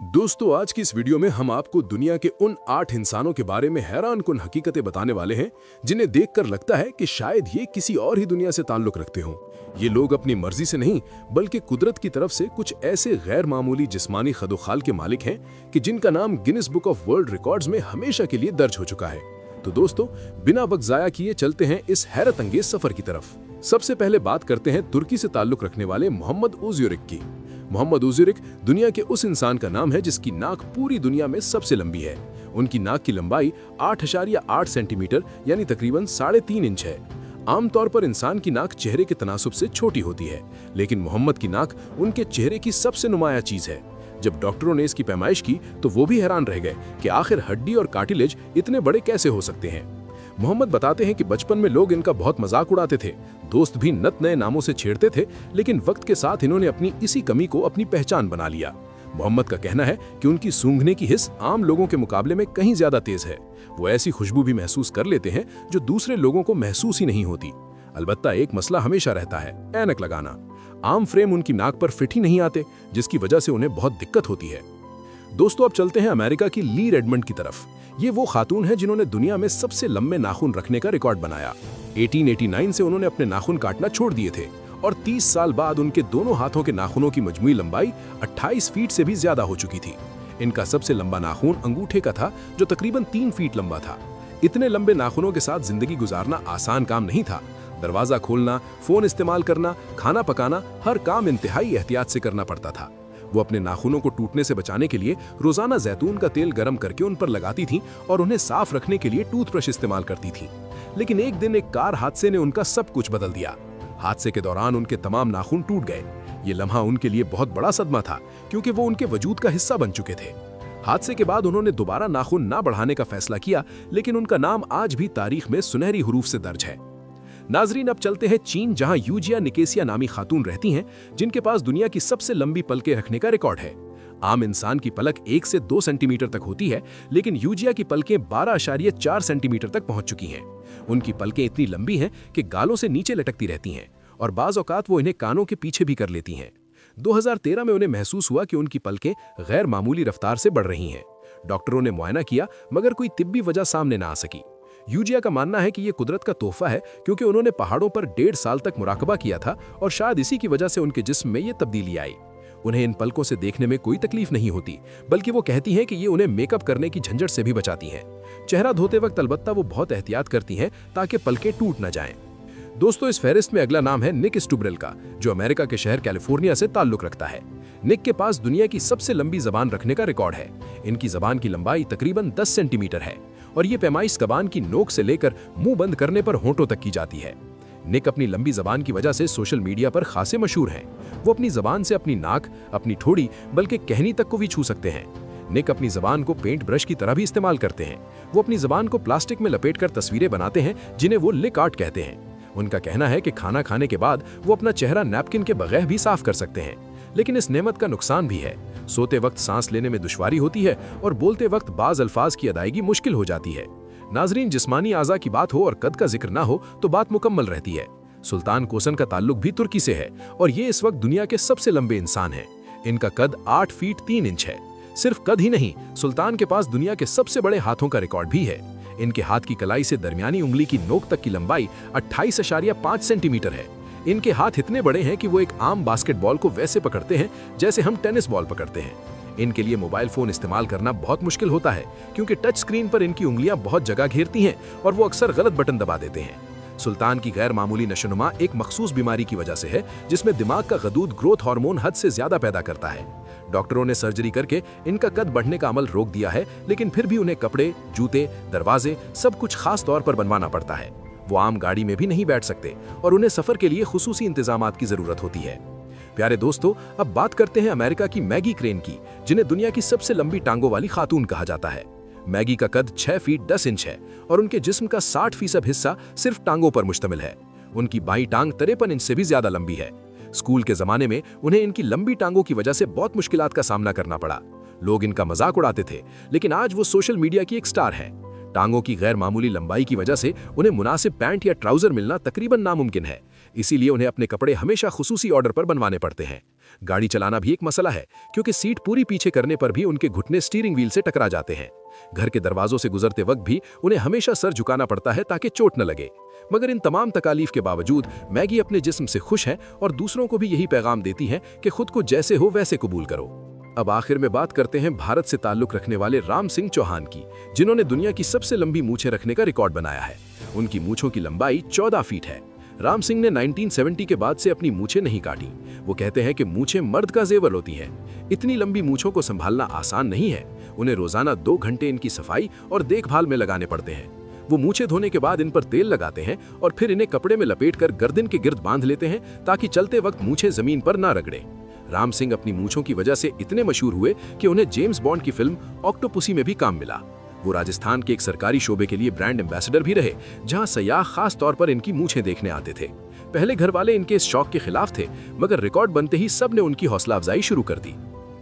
दोस्तों, आज की इस वीडियो में हम आपको दुनिया के उन 8 इंसानों के बारे में हैरानकुन हकीकतें बताने वाले हैं जिन्हें देखकर लगता है कि शायद ये किसी और ही दुनिया से ताल्लुक रखते हों। ये लोग अपनी मर्जी से नहीं बल्कि कुदरत की तरफ से कुछ ऐसे गैर मामूली जिस्मानी खदोखाल के मालिक हैं कि जिनका नाम Guinness book of world records में हमेशा के लिए दर्ज हो चुका है। तो दोस्तों, बिना वक्त जाया किए चलते हैं इस हैरत अंगेज सफर की तरफ। सबसे पहले बात करते हैं तुर्की से ताल्लुक रखने वाले मोहम्मद उज़्योरिक की। मोहम्मद उज़्योरिक दुनिया के उस इंसान का नाम है जिसकी नाक पूरी दुनिया में सबसे लंबी है। उनकी नाक की लंबाई 8.8 सेंटीमीटर यानी तकरीबन 3.5 इंच है। आमतौर पर इंसान की नाक चेहरे के तनासुब से छोटी होती है, लेकिन मोहम्मद की नाक उनके चेहरे की सबसे नुमाया चीज है। जब डॉक्टरों ने इसकी पैमाइश की तो वो भी हैरान रह गए कि आखिर हड्डी और कार्टिलेज इतने बड़े कैसे हो सकते हैं। मोहम्मद बताते हैं कि बचपन में लोग इनका बहुत मजाक उड़ाते थे, दोस्त भी नत नए नामों से छेड़ते थे, लेकिन वक्त के साथ इन्होंने अपनी इसी कमी को अपनी पहचान बना लिया। मोहम्मद का कहना है कि उनकी सूंघने की हिस्स आम लोगों के मुकाबले में कहीं ज्यादा तेज है। वो ऐसी खुशबू भी महसूस कर लेते हैं जो दूसरे लोगों को महसूस ही नहीं होती। अलबत्ता एक मसला हमेशा रहता है, ऐनक लगाना। आम फ्रेम उनकी नाक पर फिट ही नहीं आते, जिसकी वजह से उन्हें बहुत दिक्कत होती है। दोस्तों, अब चलते हैं अमेरिका की ली रेडमंड की तरफ। ये वो खातून है जिन्होंने दुनिया में सबसे लंबे नाखून रखने का रिकॉर्ड बनाया। 1889 से उन्होंने अपने नाखून काटना छोड़ दिए थे और 30 साल बाद उनके दोनों हाथों के नाखूनों की मजमूई लंबाई 28 फीट से भी ज्यादा हो चुकी थी। इनका सबसे लंबा नाखून अंगूठे का था, जो तकरीबन 3 फीट लंबा था। इतने लंबे नाखूनों के साथ जिंदगी गुजारना आसान काम नहीं था। दरवाजा खोलना, फोन इस्तेमाल करना, खाना पकाना, हर काम इंतहाई एहतियात से करना पड़ता था। वो अपने नाखूनों को टूटने से बचाने के लिए रोजाना जैतून का तेल गर्म करके उन पर लगाती थीं और उन्हें साफ रखने के लिए टूथब्रश इस्तेमाल करती थीं। लेकिन एक दिन एक कार हादसे ने उनका सब कुछ बदल दिया। हादसे के दौरान उनके तमाम नाखून टूट गए। ये लम्हा उनके लिए बहुत बड़ा सदमा था, क्योंकि वो उनके वजूद का हिस्सा बन चुके थे। हादसे के बाद उन्होंने दोबारा नाखून ना बढ़ाने का फैसला किया, लेकिन उनका नाम आज भी तारीख में सुनहरी हुरूफ से दर्ज है। नाजरीन, अब चलते हैं चीन, जहां यूजिया निकेसिया नामी खातून रहती हैं, जिनके पास दुनिया की सबसे लंबी पलकें रखने का रिकॉर्ड है। आम इंसान की पलक 1 से 2 सेंटीमीटर तक होती है, लेकिन यूजिया की पलकें 12.4 सेंटीमीटर तक पहुंच चुकी हैं। उनकी पलकें इतनी लंबी हैं कि गालों से नीचे लटकती रहती हैं और बाज औकात वो इन्हें कानों के पीछे भी कर लेती हैं। 2013 में उन्हें महसूस हुआ कि उनकी पलकें गैर मामूली रफ्तार से बढ़ रही हैं। डॉक्टरों ने मुआयना किया, मगर कोई तिब्बी वजह सामने ना आ सकी। यूजिया का मानना है कि ये कुदरत का तोहफा है, क्योंकि उन्होंने पहाड़ों पर 1.5 साल तक मुराकबा किया था और शायद इसी की वजह से उनके जिस्म में ये तब्दीली आई। उन्हें इन पलकों से देखने में कोई तकलीफ नहीं होती, बल्कि वो कहती हैं कि ये उन्हें मेकअप करने की झंझट से भी बचाती हैं। चेहरा धोते वक्त अलबत्ता वो बहुत एहतियात करती हैं ताकि पलकें टूट न जाएं। दोस्तों, इस फहरिस्त में अगला नाम है निक स्टुब्रेल का, जो अमेरिका के शहर कैलिफोर्निया से ताल्लुक रखता है। निक के पास दुनिया की सबसे लंबी जबान रखने का रिकॉर्ड है। इनकी जबान की लंबाई तकरीबन 10 सेंटीमीटर है और ये पैमाइश जबान की नोक से लेकर मुंह बंद करने पर होंठों तक की जाती है। निक अपनी लंबी जबान की वजह से सोशल मीडिया पर खासे मशहूर हैं। वो अपनी जबान से अपनी नाक, अपनी ठोड़ी, बल्कि कहनी तक को भी छू सकते हैं। निक अपनी जबान को पेंट ब्रश की तरह भी इस्तेमाल करते हैं। वो अपनी जबान को प्लास्टिक में लपेटकर तस्वीरें बनाते हैं, जिन्हें वो लिक आर्ट कहते हैं। उनका कहना है कि खाना खाने के बाद वो अपना चेहरा नैपकिन के बगैर भी साफ कर सकते हैं। लेकिन इस नेमत का नुकसान भी है। सोते वक्त सांस लेने में दुश्वारी होती है और बोलते वक्त बाज अल्फाज की अदायगी मुश्किल हो जाती है। नाजरीन, जिस्मानी आज़ा की बात हो और कद का जिक्र ना हो तो बात मुकम्मल रहती है। सुल्तान कोसन का ताल्लुक भी तुर्की से है और ये इस वक्त दुनिया के सबसे लंबे इंसान हैं। इनका कद 8 फीट 3 इंच है। सिर्फ कद ही नहीं, सुल्तान के पास दुनिया के सबसे बड़े हाथों का रिकॉर्ड भी है। इनके हाथ की कलाई से दरमियानी उंगली की नोक तक की लंबाई 28.5 सेंटीमीटर है। इनके हाथ इतने बड़े हैं कि वो एक आम बास्केटबॉल को वैसे पकड़ते हैं जैसे हम टेनिस बॉल पकड़ते हैं। इनके लिए मोबाइल फोन इस्तेमाल करना बहुत मुश्किल होता है, क्योंकि टच स्क्रीन पर इनकी उंगलियां बहुत जगह घेरती हैं और वो अक्सर गलत बटन दबा देते हैं। सुल्तान की गैर मामूली नशोनुमा एक मखसूस बीमारी की वजह से है, जिसमें दिमाग का गदूद ग्रोथ हार्मोन हद से ज्यादा पैदा करता है। डॉक्टरों ने सर्जरी करके इनका कद बढ़ने का अमल रोक दिया है, लेकिन फिर भी उन्हें कपड़े, जूते, दरवाजे सब कुछ खास तौर पर बनवाना पड़ता है। वो आम गाड़ी में भी नहीं बैठ सकते और उन्हें सफर के लिए खुसूसी इंतजामात की जरूरत होती है। प्यारे दोस्तों, अब बात करते हैं अमेरिका की मैगी क्रेन की, जिन्हें दुनिया की सबसे लंबी टांगों वाली खातून कहा जाता है। मैगी का कद 6 फीट 10 इंच है और उनके जिस्म का 60% हिस्सा सिर्फ टांगों पर मुश्तमिल है। उनकी बाईं टांग 53 इंच से भी ज्यादा लंबी है। स्कूल के जमाने में उन्हें इनकी लंबी टांगों की वजह से बहुत मुश्किलात का सामना करना पड़ा। लोग इनका मजाक उड़ाते थे, लेकिन आज वो सोशल मीडिया की एक स्टार है। टांगों की गैर मामूली लंबाई की वजह से उन्हें मुनासिब पैंट या ट्राउजर मिलना तकरीबन नामुमकिन है। इसीलिए उन्हें अपने कपड़े हमेशा खुसूसी ऑर्डर पर बनवाने पड़ते हैं। गाड़ी चलाना भी एक मसला है, क्योंकि सीट पूरी पीछे करने पर भी उनके घुटने स्टीयरिंग व्हील से टकरा जाते हैं। घर के दरवाजों से गुजरते वक्त भी उन्हें हमेशा सर झुकाना पड़ता है ताकि चोट न लगे। मगर इन तमाम तकालीफ के बावजूद मैगी अपने जिस्म से खुश है और दूसरों को भी यही पैगाम देती है कि खुद को जैसे हो वैसे कबूल करो। अब आखिर में बात करते हैं भारत से ताल्लुक रखने वाले राम सिंह चौहान की, जिन्होंने दुनिया की सबसे लंबी मूछें रखने का रिकॉर्ड बनाया है। उनकी मूछों की लंबाई 14 फीट है। राम सिंह ने 1970 के बाद से अपनी मूछें नहीं काटी। वो कहते हैं कि मूछें मर्द का जेवर होती हैं। इतनी लंबी मूछों को संभालना आसान नहीं है। उन्हें रोजाना 2 घंटे इनकी सफाई और देखभाल में लगाने पड़ते हैं। वो मूछें धोने के बाद इन पर तेल लगाते हैं और फिर इन्हें कपड़े में लपेटकर गर्दन के गिर्द बांध लेते हैं ताकि चलते वक्त मूछें जमीन पर ना रगड़े। राम सिंह अपनी मूछों की वजह से इतने मशहूर हुए कि उन्हें जेम्स बॉन्ड की फिल्म ऑक्टोपसी में भी काम मिला। वो राजस्थान के एक सरकारी शोबे के लिए ब्रांड एम्बेसडर भी रहे, जहां सयाह खास तौर पर इनकी मूछें देखने आते थे। पहले घर वाले इनके इस शौक के खिलाफ थे, मगर रिकॉर्ड बनते ही सबने उनकी हौसला अफजाई शुरू कर दी।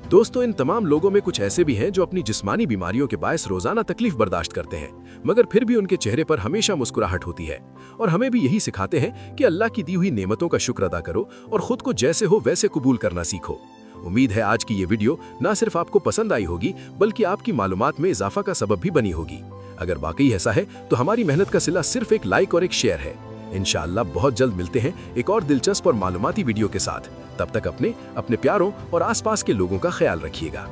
दोस्तों, इन तमाम लोगों में कुछ ऐसे भी हैं जो अपनी जिस्मानी बीमारियों के बायस रोजाना तकलीफ बर्दाश्त करते हैं, मगर फिर भी उनके चेहरे पर हमेशा मुस्कुराहट होती है। और हमें भी यही सिखाते हैं कि अल्लाह की दी हुई नेमतों का शुक्र अदा करो और खुद को जैसे हो वैसे कबूल करना सीखो। उम्मीद है आज की ये वीडियो ना सिर्फ आपको पसंद आई होगी, बल्कि आपकी मालूमात में इजाफा का सबब भी बनी होगी। अगर वाकई ऐसा है तो हमारी मेहनत का सिला सिर्फ एक लाइक और एक शेयर है। इंशाअल्लाह बहुत जल्द मिलते हैं एक और दिलचस्प और मालूमाती वीडियो के साथ। तब तक अपने प्यारों और आसपास के लोगों का ख्याल रखिएगा।